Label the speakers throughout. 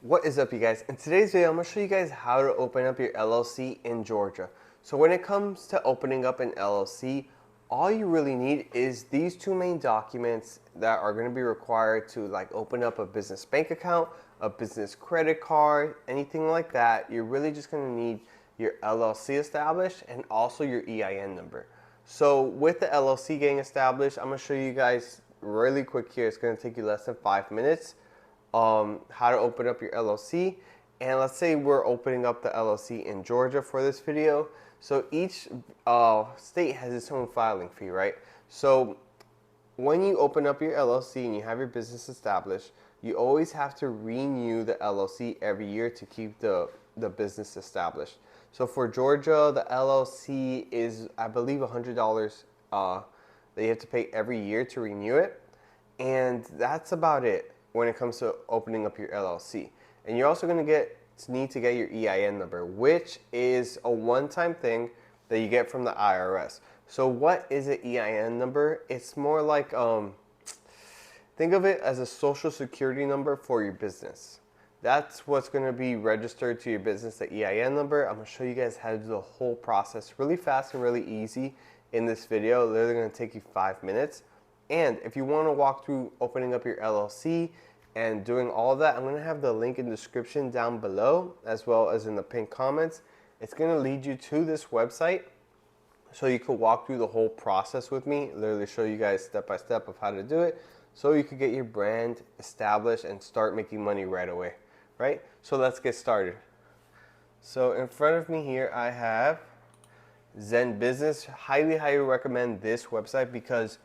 Speaker 1: What is up, you guys? In today's video, I'm going to show you guys how to open up your LLC in Georgia. So when it comes to opening up an LLC, all you really need is these two main documents that are going to be required to open up a business bank account, a business credit card, anything like that. You're really just going to need your LLC established and also your EIN number. So with the LLC getting established, I'm going to show you guys really quick here. It's going to take you less than 5 minutes. How to open up your LLC. And let's say we're opening up the LLC in Georgia for this video. So each state has its own filing fee, right? So when you open up your LLC and you have your business established, you always have to renew the LLC every year to keep the business established. So for Georgia, the LLC is, I believe, $100 that you have to pay every year to renew it. And that's about it when it comes to opening up your LLC. And you're also going to need to get your EIN number, which is a one-time thing that you get from the IRS. So what is an EIN number? It's more like, think of it as a social security number for your business. That's what's going to be registered to your business, the EIN number. I'm going to show you guys how to do the whole process really fast and really easy in this video. Literally going to take you 5 minutes. And if you want to walk through opening up your LLC and doing all of that, I'm going to have the link in the description down below as well as in the pinned comments. It's going to lead you to this website so you could walk through the whole process with me, literally show you guys step by step of how to do it so you could get your brand established and start making money right away, right? So let's get started. So in front of me here I have Zen Business. Highly recommend this website because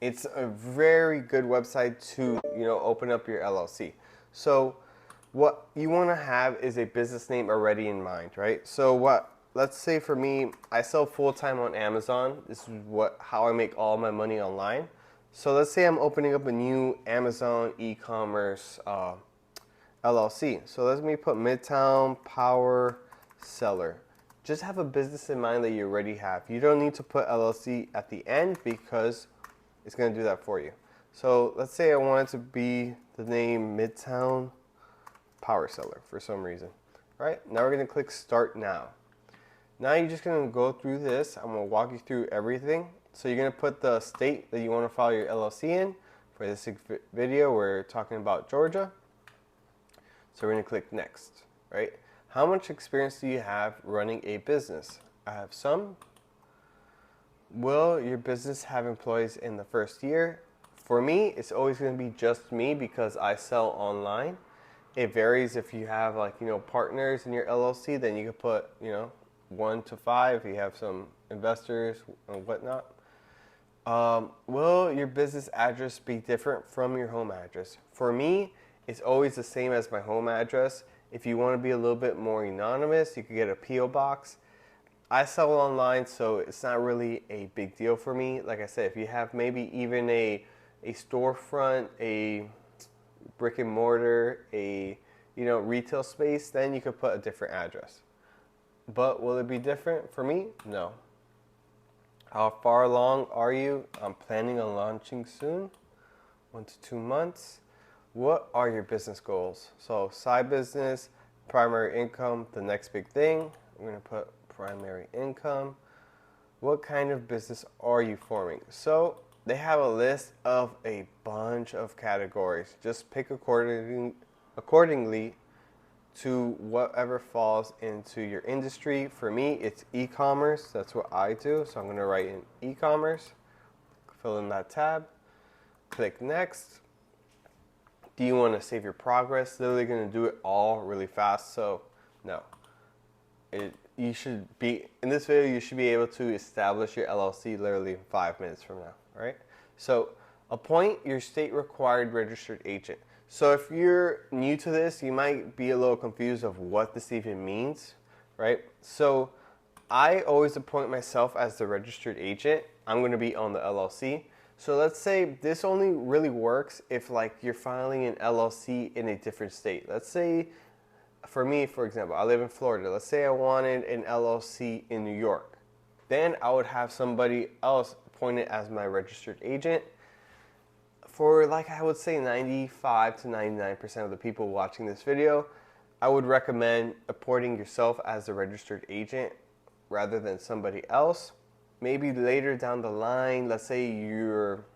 Speaker 1: it's a very good website to, open up your LLC. So what you want to have is a business name already in mind, right? So let's say for me, I sell full-time on Amazon. This is how I make all my money online. So let's say I'm opening up a new Amazon e-commerce LLC. So let me put Midtown Power Seller. Just have a business in mind that you already have. You don't need to put LLC at the end because it's going to do that for you. So let's say I want it to be the name Midtown Power Seller for some reason. All right, now we're going to click Start Now. Now you're just going to go through this. I'm going to walk you through everything. So you're going to put the state that you want to file your LLC in. For this video, we're talking about Georgia. So we're going to click Next, right? How much experience do you have running a business? I have some. Will your business have employees in the first year? For me, it's always going to be just me because I sell online. It varies if you have partners in your LLC, then you can put 1 to 5 if you have some investors and whatnot. Will your business address be different from your home address? For me, it's always the same as my home address. If you want to be a little bit more anonymous, you could get a P.O. box. I sell online, so it's not really a big deal for me. Like I said, if you have maybe even a storefront, a brick and mortar, a retail space, then you could put a different address. But will it be different for me? No. How far along are you? I'm planning on launching soon, 1 to 2 months. What are your business goals? So side business, primary income, the next big thing. I'm going to put primary income. What kind of business are you forming? So they have a list of a bunch of categories. Just pick accordingly to whatever falls into your industry. For me, it's e-commerce. That's what I do. So I'm going to write in e-commerce, fill in that tab, click Next. Do you want to save your progress? Literally going to do it all really fast. So no. You should be, in this video, you should be able to establish your LLC literally in 5 minutes from now, right? So appoint your state required registered agent. So if you're new to this, you might be a little confused of what this even means, right? So I always appoint myself as the registered agent. I'm going to be on the LLC. So let's say this only really works if you're filing an LLC in a different state. Let's say, for me, for example, I live in Florida. Let's say I wanted an LLC in New York. Then I would have somebody else appointed as my registered agent. for, like, I would say 95 to 99% of the people watching this video, I would recommend appointing yourself as a registered agent rather than somebody else. Maybe later down the line, let's say you're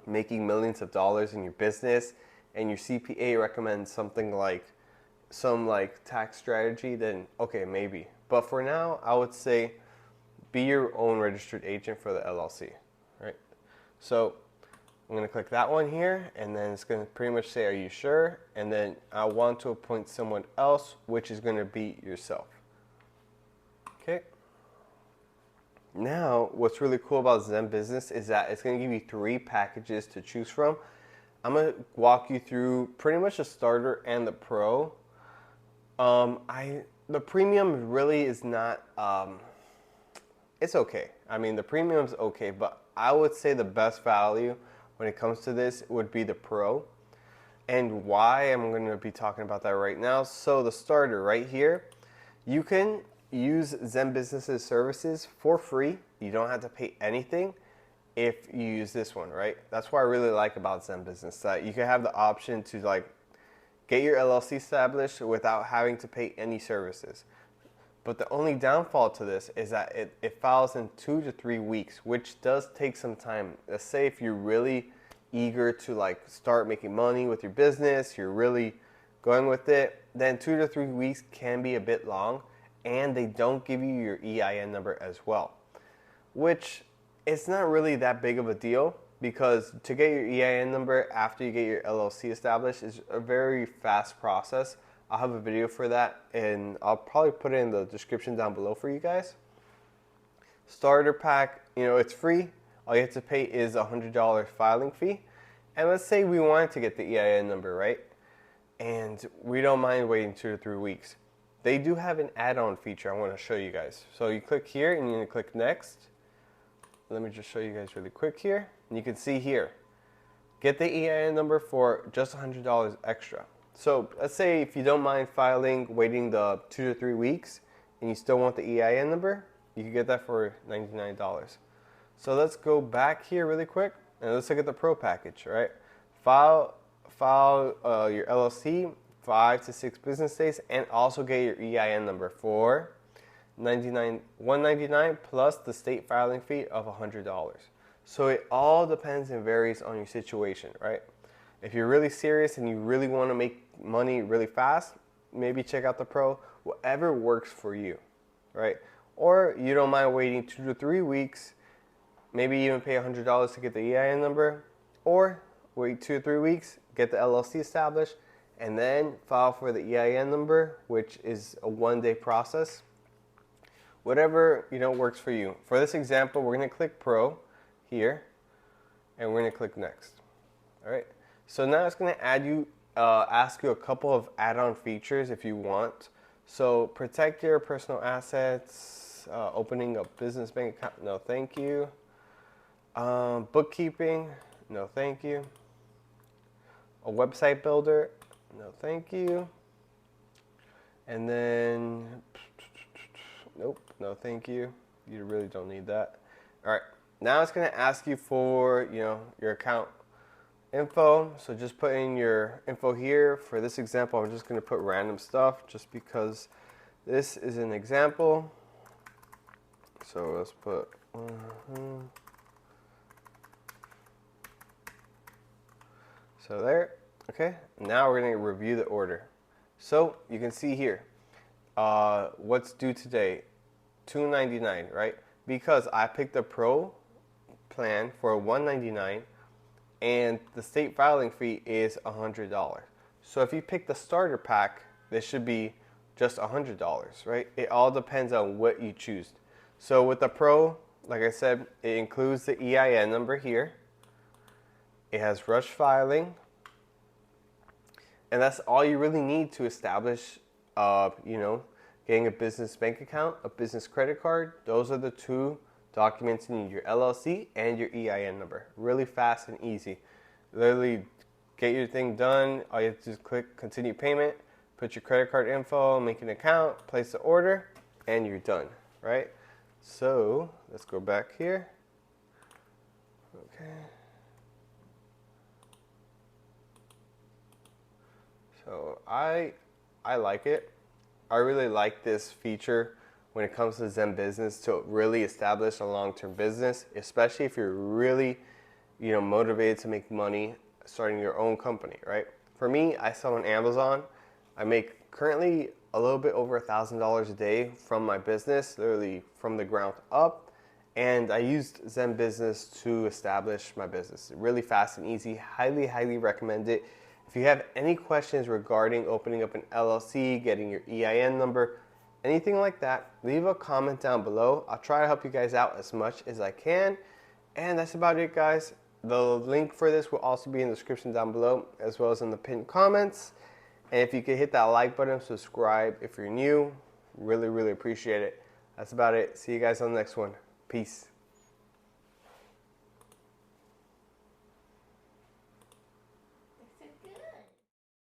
Speaker 1: making millions of dollars in your business and your CPA recommends something like some tax strategy, then okay, maybe. But for now, I would say be your own registered agent for the LLC, right? So I'm going to click that one here, and then it's going to pretty much say, are you sure? And then I want to appoint someone else, which is going to be yourself. Okay. Now, what's really cool about Zen Business is that it's going to give you 3 packages to choose from. I'm going to walk you through pretty much the starter and the pro. The premium really is not, it's okay. I mean, the premium's okay, but I would say the best value when it comes to this would be the pro. And why, I'm going to be talking about that right now. So the starter right here, you can use Zen Business's services for free. You don't have to pay anything if you use this one, right? That's what I really like about Zen Business, that you can have the option to get your LLC established without having to pay any services. But the only downfall to this is that it files in 2 to 3 weeks, which does take some time. Let's say if you're really eager to start making money with your business, you're really going with it, then 2 to 3 weeks can be a bit long, and they don't give you your EIN number as well, which it's not really that big of a deal, because to get your EIN number after you get your LLC established is a very fast process. I'll have a video for that, and I'll probably put it in the description down below for you guys. Starter pack, it's free. All you have to pay is a $100 filing fee. And let's say we wanted to get the EIN number, right? And we don't mind waiting 2 to 3 weeks. They do have an add-on feature I want to show you guys. So you click here, and you're going to click next. Let me just show you guys really quick here. And you can see here, get the EIN number for just $100 extra. So let's say if you don't mind waiting the 2 to 3 weeks, and you still want the EIN number, you can get that for $99. So let's go back here really quick, and let's look at the pro package, right? File your LLC 5 to 6 business days, and also get your EIN number for $199 plus the state filing fee of $100. So it all depends and varies on your situation, right? If you're really serious and you really want to make money really fast, maybe check out the pro. Whatever works for you, right? Or you don't mind waiting 2 to 3 weeks, maybe even pay $100 to get the EIN number, or wait 2 to 3 weeks, get the LLC established, and then file for the EIN number, which is a 1-day process. Whatever works for you. For this example, we're going to click Pro here, and we're going to click Next. All right. So now it's going to ask you a couple of add-on features if you want. So protect your personal assets, opening a business bank account, no thank you. Bookkeeping, no thank you. A website builder, no thank you. And then, nope, no thank you. You really don't need that. All right, now it's going to ask you for your account info. So just put in your info here. For this example, I'm just going to put random stuff just because this is an example. So let's put so there. Okay, now we're going to review the order. So you can see here what's due today, $299, right? Because I picked the pro plan for $199, and the state filing fee is $100. So if you pick the starter pack, this should be just $100, right? It all depends on what you choose. So with the pro, like I said, it includes the EIN number here. It has rush filing, and that's all you really need to establish, getting a business bank account, a business credit card. Those are the 2 documents you need, your LLC and your EIN number. Really fast and easy. Literally get your thing done. All you have to do is click continue payment, put your credit card info, make an account, place the order, and you're done, right? So let's go back here. Okay. So I like it. I really like this feature when it comes to Zen Business to really establish a long-term business, especially if you're really, motivated to make money starting your own company, right? For me, I sell on Amazon. I make currently a little bit over $1,000 a day from my business, literally from the ground up. And I used Zen Business to establish my business. Really fast and easy. Highly, highly recommend it. If you have any questions regarding opening up an LLC, getting your EIN number, anything like that, leave a comment down below. I'll try to help you guys out as much as I can. And that's about it, guys. The link for this will also be in the description down below, as well as in the pinned comments. And if you could hit that like button, subscribe if you're new, really, really appreciate it. That's about it. See you guys on the next one. Peace.